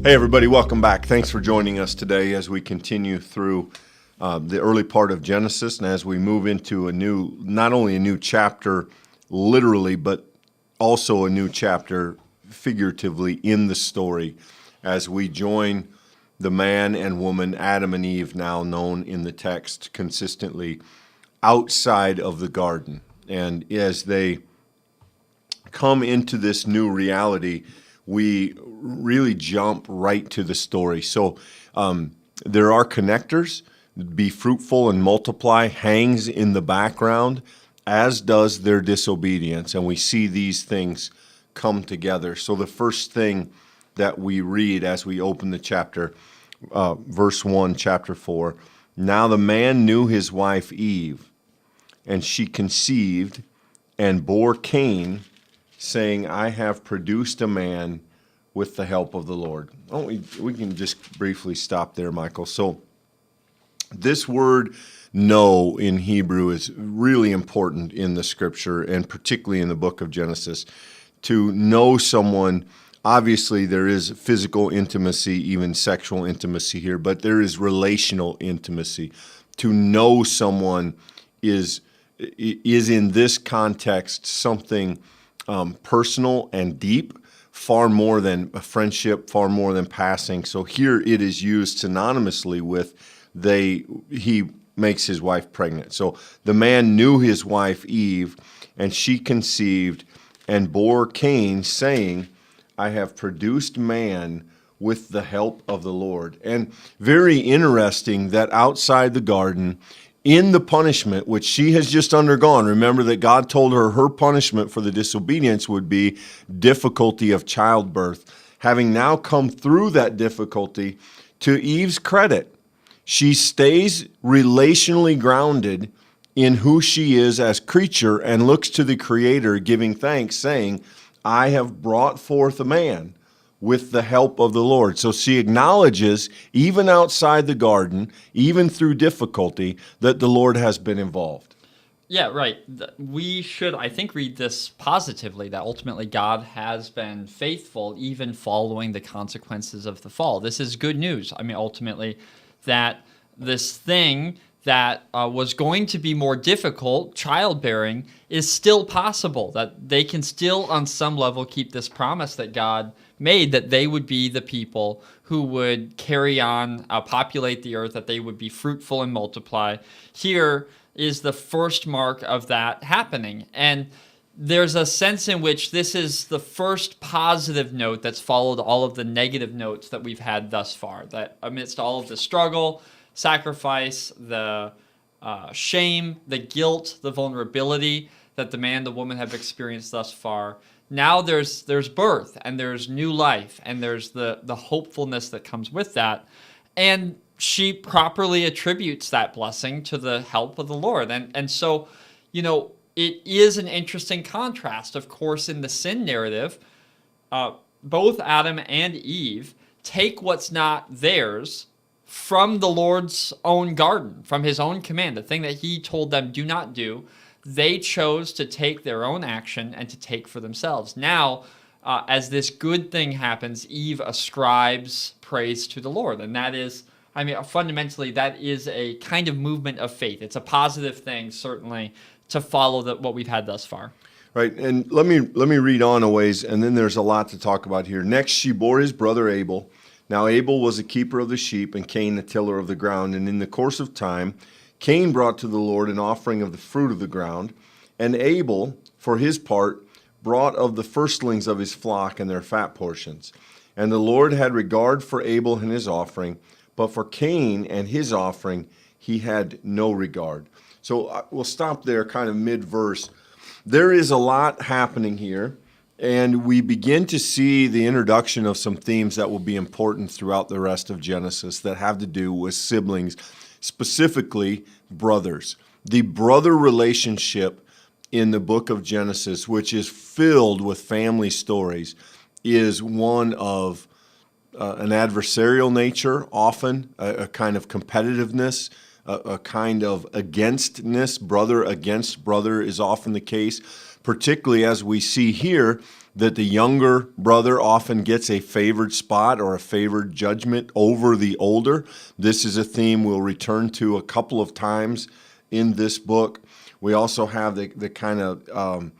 Hey everybody, welcome back. Thanks for joining us today as we continue through the early part of Genesis and as we move into not only a new chapter literally, but also a new chapter figuratively in the story as we join the man and woman, Adam and Eve, now known in the text consistently, outside of the garden. And as they come into this new reality, we really jump right to the story. So there are connectors. Be fruitful and multiply hangs in the background, as does their disobedience. And we see these things come together. So the first thing that we read as we open the chapter, verse 1, chapter 4, now the man knew his wife Eve, and she conceived and bore Cain, saying, I have produced a man with the help of the Lord. Oh, we can just briefly stop there, Michael. So this word know in Hebrew is really important in the scripture, and particularly in the book of Genesis. To know someone, obviously there is physical intimacy, even sexual intimacy here, but there is relational intimacy. To know someone is in this context something personal and deep, far more than a friendship, far more than passing. So here it is used synonymously with he makes his wife pregnant. So the man knew his wife Eve, and she conceived and bore Cain, saying, I have produced man with the help of the Lord. And very interesting that outside the garden, in the punishment which she has just undergone, remember that God told her punishment for the disobedience would be difficulty of childbirth. Having now come through that difficulty, to Eve's credit, she stays relationally grounded in who she is as creature and looks to the Creator, giving thanks, saying, I have brought forth a man with the help of the Lord. So she acknowledges, even outside the garden, even through difficulty, that the Lord has been involved. Yeah, right. We should, I think, read this positively, that ultimately God has been faithful even following the consequences of the fall. This is good news. I mean, ultimately, that this thing that was going to be more difficult, childbearing, is still possible, that they can still, on some level, keep this promise that God made, that they would be the people who would carry on, populate the earth, that they would be fruitful and multiply. Here is the first mark of that happening. And there's a sense in which this is the first positive note that's followed all of the negative notes that we've had thus far, that amidst all of the struggle, sacrifice, the shame, the guilt, the vulnerability that the man and the woman have experienced thus far, now there's birth, and there's new life, and there's the hopefulness that comes with that. And she properly attributes that blessing to the help of the Lord. And so, it is an interesting contrast. Of course, in the sin narrative, both Adam and Eve take what's not theirs from the Lord's own garden, from his own command, the thing that he told them do not do. They chose to take their own action and to take for themselves. Now, as this good thing happens, Eve ascribes praise to the Lord. And that is, fundamentally, that is a kind of movement of faith. It's a positive thing, certainly, to follow what we've had thus far. Right, and let me read on a ways, and then there's a lot to talk about here. Next, she bore his brother Abel. Now Abel was a keeper of the sheep, and Cain the tiller of the ground. And in the course of time, Cain brought to the Lord an offering of the fruit of the ground, and Abel, for his part, brought of the firstlings of his flock and their fat portions. And the Lord had regard for Abel and his offering, but for Cain and his offering he had no regard. So we'll stop there kind of mid-verse. There is a lot happening here, and we begin to see the introduction of some themes that will be important throughout the rest of Genesis that have to do with siblings, specifically brothers. The brother relationship in the book of Genesis, which is filled with family stories, is one of an adversarial nature, often a kind of competitiveness, a kind of againstness. Brother against brother is often the case. particularly as we see here that the younger brother often gets a favored spot or a favored judgment over the older. This is a theme we'll return to a couple of times in this book. We also have the kind of,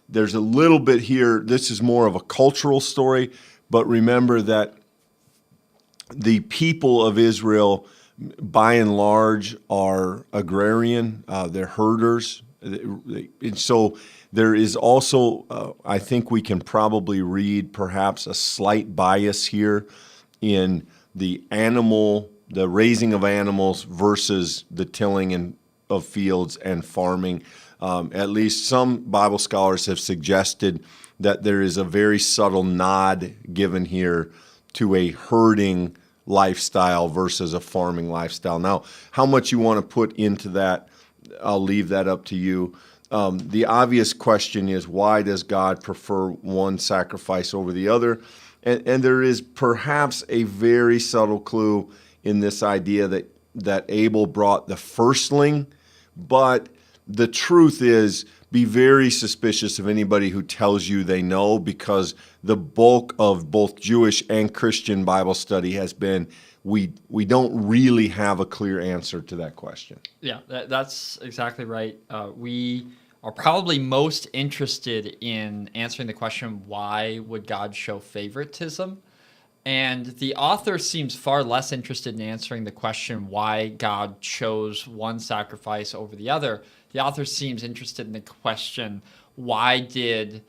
there's a little bit here, this is more of a cultural story, but remember that the people of Israel, by and large, are agrarian. They're herders. And so there is also, I think we can probably read perhaps a slight bias here in the raising of animals versus the tilling of fields and farming. At least some Bible scholars have suggested that there is a very subtle nod given here to a herding lifestyle versus a farming lifestyle. Now, how much you want to put into that, I'll leave that up to you. The obvious question is, why does God prefer one sacrifice over the other? And there is perhaps a very subtle clue in this idea that Abel brought the firstling, but the truth is, be very suspicious of anybody who tells you they know, because the bulk of both Jewish and Christian Bible study has been we don't really have a clear answer to that question. Yeah, that's exactly right. We are probably most interested in answering the question, why would God show favoritism? And the author seems far less interested in answering the question why God chose one sacrifice over the other. The author seems interested in the question, why did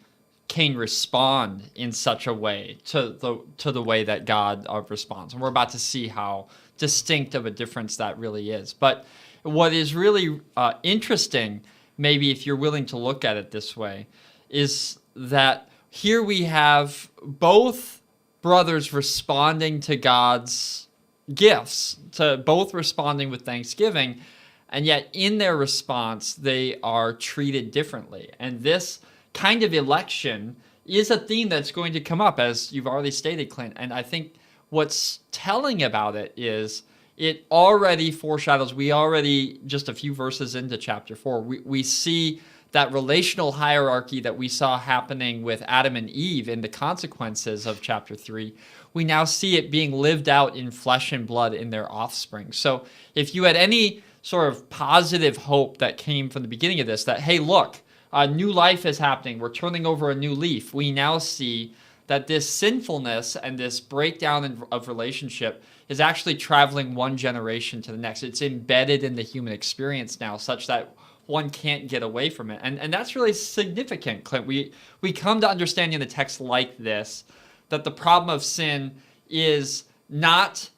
Cain respond in such a way to the way that God responds? And we're about to see how distinct of a difference that really is. But what is really interesting, maybe if you're willing to look at it this way, is that here we have both brothers responding to God's gifts, to both responding with thanksgiving, and yet in their response, they are treated differently. And this kind of election is a theme that's going to come up, as you've already stated, Clint. And I think what's telling about it is it already foreshadows, we already, just a few verses into chapter 4, we see that relational hierarchy that we saw happening with Adam and Eve in the consequences of chapter 3. We now see it being lived out in flesh and blood in their offspring. So if you had any sort of positive hope that came from the beginning of this, that, hey, look, a new life is happening, we're turning over a new leaf, we now see that this sinfulness and this breakdown of relationship is actually traveling one generation to the next. It's embedded in the human experience now, such that one can't get away from it. And that's really significant, Clint. We come to understanding the text like this, that the problem of sin is not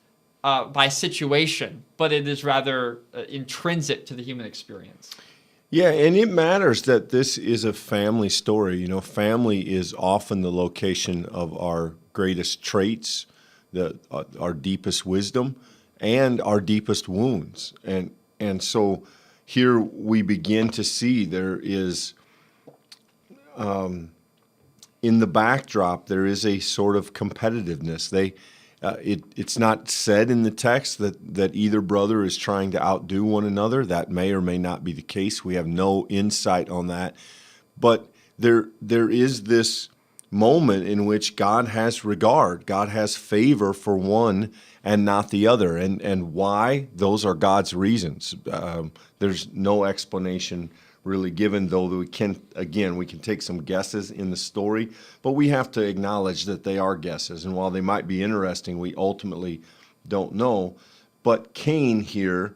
by situation, but it is rather intrinsic to the human experience. Yeah, and it matters that this is a family story. You know, family is often the location of our greatest traits, our deepest wisdom, and our deepest wounds. And so here we begin to see there is, in the backdrop, there is a sort of competitiveness. It's not said in the text that either brother is trying to outdo one another. That may or may not be the case. We have no insight on that. But there is this moment in which God has regard. God has favor for one and not the other. And why? Those are God's reasons. There's no explanation really given, though we can take some guesses in the story, but we have to acknowledge that they are guesses. And while they might be interesting, we ultimately don't know. But Cain here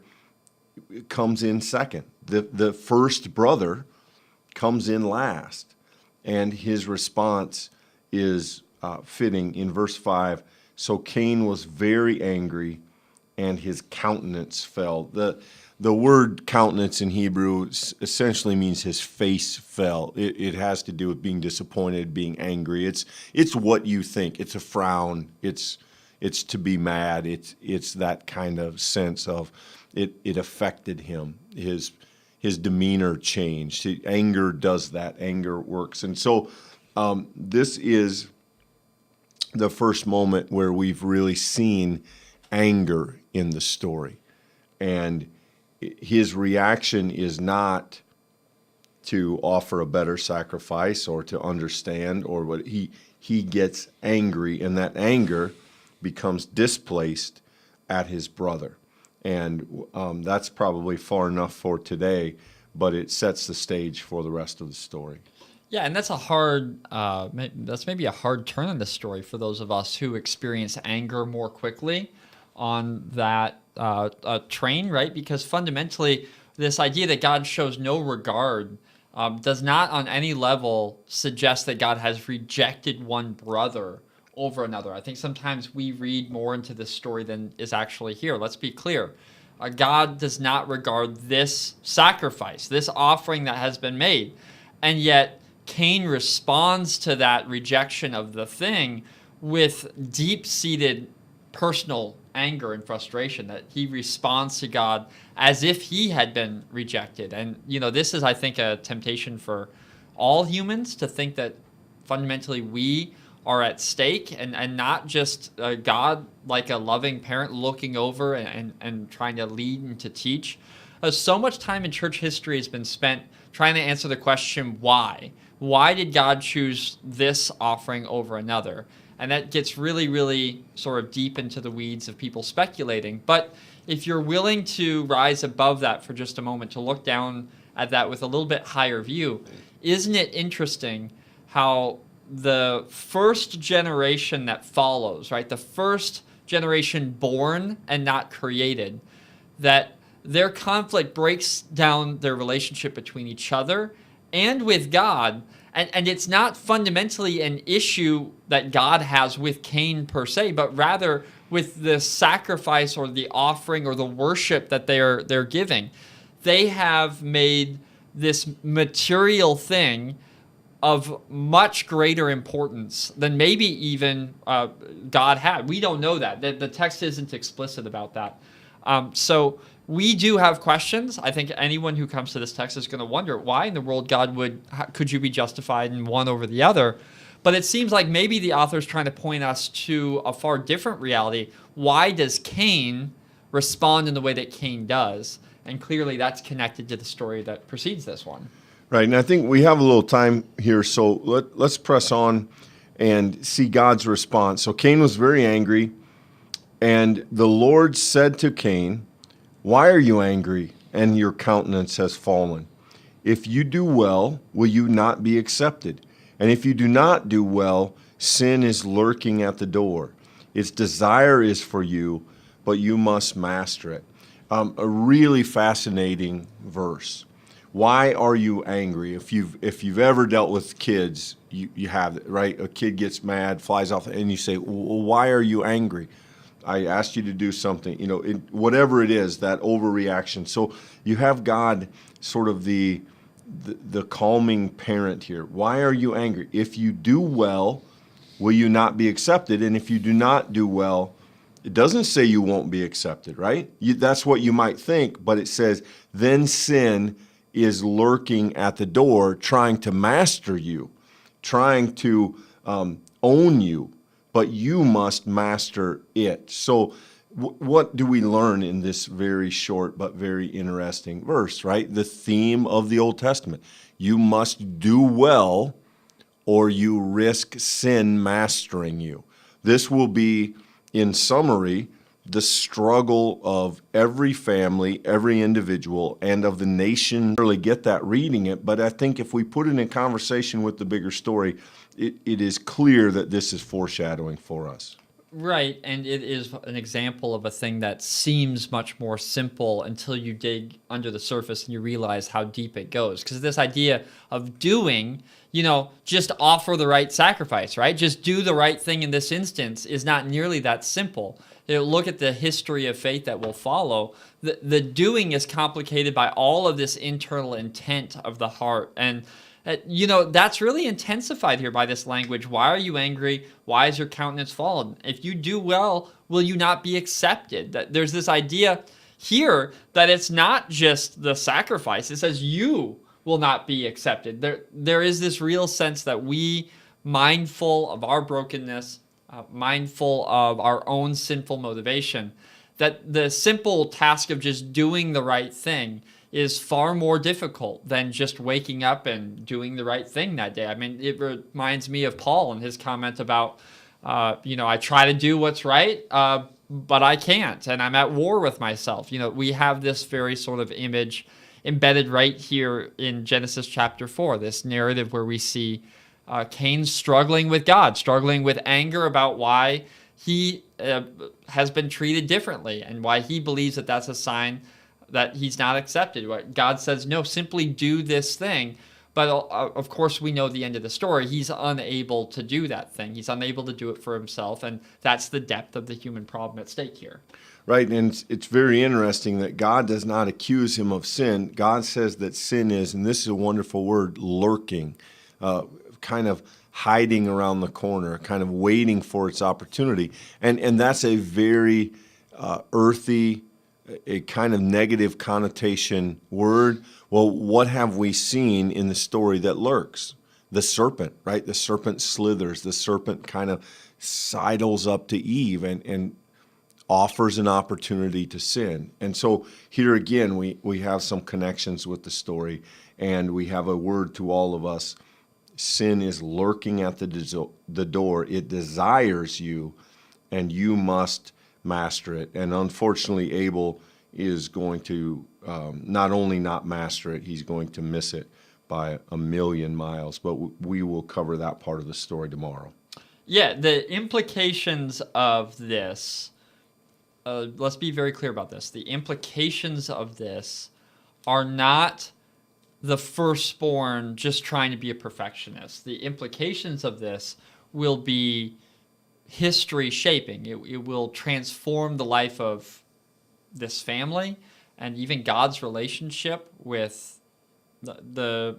comes in second. The first brother comes in last. And his response is fitting in verse 5. So Cain was very angry, and his countenance fell. The word countenance in Hebrew essentially means his face fell. It has to do with being disappointed, being angry. It's what you think. It's a frown. It's to be mad. It's that kind of sense of it affected him. His demeanor changed. Anger does that. Anger works. And so this is the first moment where we've really seen anger in the story. And his reaction is not to offer a better sacrifice or to understand, or what he gets angry, and that anger becomes displaced at his brother. And that's probably far enough for today, but it sets the stage for the rest of the story. Yeah, and that's that's maybe a hard turn in the story for those of us who experience anger more quickly on that train, right? Because fundamentally, this idea that God shows no regard does not on any level suggest that God has rejected one brother over another. I think sometimes we read more into this story than is actually here. Let's be clear. God does not regard this sacrifice, this offering that has been made. And yet, Cain responds to that rejection of the thing with deep-seated personal anger and frustration, that he responds to God as if he had been rejected. And, this is, I think, a temptation for all humans to think that fundamentally we are at stake and not just God, like a loving parent looking over and trying to lead and to teach. So much time in church history has been spent trying to answer the question, why? Why did God choose this offering over another? And that gets really, really sort of deep into the weeds of people speculating. But if you're willing to rise above that for just a moment, to look down at that with a little bit higher view, isn't it interesting how the first generation that follows, right, the first generation born and not created, that their conflict breaks down their relationship between each other and with God. And it's not fundamentally an issue that God has with Cain per se, but rather with the sacrifice or the offering or the worship that they're giving. They have made this material thing of much greater importance than maybe even God had. We don't know that. The text isn't explicit about that. So we do have questions. I think anyone who comes to this text is going to wonder why in the world could you be justified in one over the other? But it seems like maybe the author is trying to point us to a far different reality. Why does Cain respond in the way that Cain does? And clearly that's connected to the story that precedes this one. Right, and I think we have a little time here, so let's press on and see God's response. So Cain was very angry, and the Lord said to Cain, "Why are you angry, and your countenance has fallen? If you do well, will you not be accepted? And if you do not do well, sin is lurking at the door. Its desire is for you, but you must master it." A really fascinating verse. Why are you angry? If you've ever dealt with kids, you have it, right? A kid gets mad, flies off, and you say, "Well, why are you angry? I asked you to do something." Whatever it is, that overreaction. So you have God, sort of the calming parent here. Why are you angry? If you do well, will you not be accepted? And if you do not do well, it doesn't say you won't be accepted, right? That's what you might think, but it says, then sin is lurking at the door, trying to master you, trying to own you, but you must master it. So what do we learn in this very short but very interesting verse, right? The theme of the Old Testament. You must do well or you risk sin mastering you. This will be, in summary, the struggle of every family, every individual, and of the nation. Really get that reading it, but I think if we put it in conversation with the bigger story, it is clear that this is foreshadowing for us. Right, and it is an example of a thing that seems much more simple until you dig under the surface and you realize how deep it goes. Because this idea of doing, just offer the right sacrifice, right? Just do the right thing in this instance is not nearly that simple. Look at the history of faith that will follow. The doing is complicated by all of this internal intent of the heart. And that's really intensified here by this language. Why are you angry? Why is your countenance fallen? If you do well, will you not be accepted? There's this idea here that it's not just the sacrifice. It says you will not be accepted. There is this real sense that we, mindful of our brokenness, mindful of our own sinful motivation, that the simple task of just doing the right thing is far more difficult than just waking up and doing the right thing that day. I mean, it reminds me of Paul and his comment about, I try to do what's right, but I can't, and I'm at war with myself. We have this very sort of image embedded right here in Genesis chapter 4, this narrative where we see Cain struggling with God, struggling with anger about why he has been treated differently and why he believes that that's a sign that he's not accepted. God says, no, simply do this thing. But of course, we know the end of the story. He's unable to do that thing. He's unable to do it for himself. And that's the depth of the human problem at stake here. Right, and it's very interesting that God does not accuse him of sin. God says that sin is, and this is a wonderful word, lurking, kind of hiding around the corner, kind of waiting for its opportunity. And that's a very earthy, a kind of negative connotation word. Well, what have we seen in the story that lurks? The serpent, right? The serpent slithers. The serpent kind of sidles up to Eve and offers an opportunity to sin. And so here again, we have some connections with the story, and we have a word to all of us. Sin is lurking at the door. It desires you, and you must master it. And unfortunately, Abel is going to not only not master it, he's going to miss it by a million miles. But we will cover that part of the story tomorrow. Yeah, the implications of this, let's be very clear about this. The implications of this are not the firstborn just trying to be a perfectionist. The implications of this will be history shaping. It will transform the life of this family and even God's relationship with the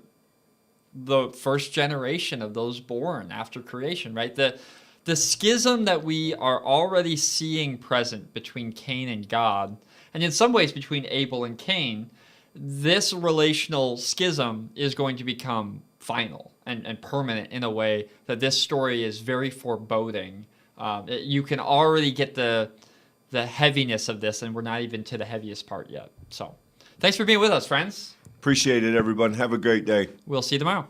first generation of those born after creation, right? The schism that we are already seeing present between Cain and God, and in some ways between Abel and Cain, this relational schism is going to become final and permanent in a way that this story is very foreboding. You can already get the heaviness of this, and we're not even to the heaviest part yet. So thanks for being with us, friends. Appreciate it, everyone. Have a great day. We'll see you tomorrow.